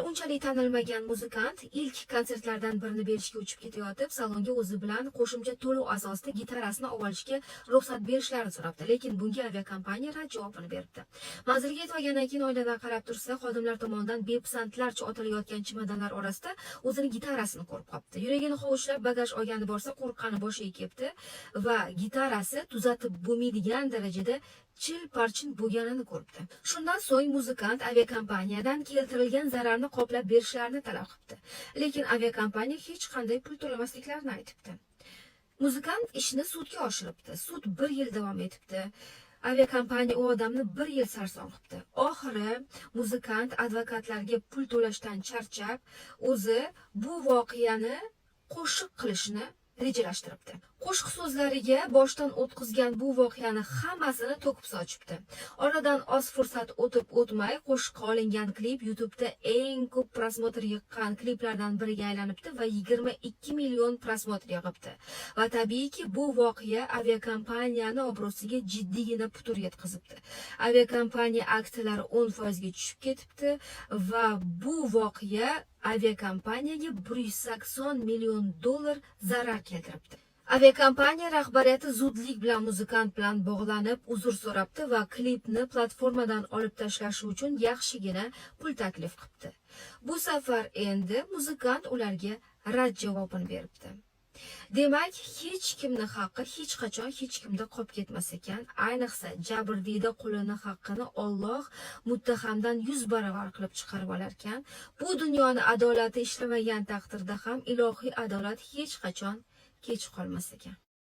unchalik tanilmagan muzikant ilk konsertlardan birini berishga uchib ketayotib, salonga o'zi bilan qo'shimcha to'lov asosida gitarasini olishga ruxsat berishlarini so'rabdi, lekin bunga aviakompaniya rad javobini beribdi. Manzilga yetib olgandan keyin oiladan qarab tursa, xodimlar tomonidan bepisandlarcha otilayotgan chemodanlar orasida o'zini gitarasini ko'rib qolibdi. Yuragini hovuchlab bagaj olgani borsa, qo'rqqani boshiga kelibdi va gitarasi tuzatib bo'lmaydigan darajada chil-parchin bo'lganini ko'ribdi. Shundan so'ng muzikant aviakompaniyadan keltirilgan zararni qoplab berishlarini talab qilibdi. Lekin aviakompaniya hech qanday pul to'lamasliklarini aytibdi. Muzikant ishni sudga oshiribdi. Sud 1 yil davom etibdi. Aviakompaniya u odamni 1 yil sarson qilibdi. Oxiri muzikant advokatlarga pul to'lashdan charchab, o'zi bu voqeani qo'shiq qilishni rejalashtiribdi. Qo'shiq so'zlariga boshdan o'tkazgan bu voqeani hammasini to'kib sochibdi. Oradan oz fursat o'tib o'tmay qo'shiqqa olingan klip YouTube'da eng ko'p prosmotr yiqqan kliplardan biriga aylanibdi va 22 million prosmotr yig'ibdi. Va tabiiyki bu voqea aviakompaniyani obro'siga jiddiygina putur yetkazibdi. Aviakompaniya aksiyalari 10% ga tushib ketibdi va bu voqea aviakompaniyaga 180 million dollar zarar keltiribdi. Aviakompaniya rahbariyati zudlik bilan muzikant bilan bog'lanib, uzr so'rabdi va klipni platformadan olib tashlashi uchun yaxshigina pul taklif qilibdi. Bu safar endi muzikant ularga rad javobini beribdi. Demak, hech kimni haqqi hech qachon hech kimda qolib ketmas ekan. Ayniqsa jabrdiyda qulini haqqini Alloh muttahamdan 100 baravar qilib chiqarib olar ekan. Bu dunyoni adolati ishlamagan taqdirda ham ilohiy adolat hech qachon kech qolmas ekan.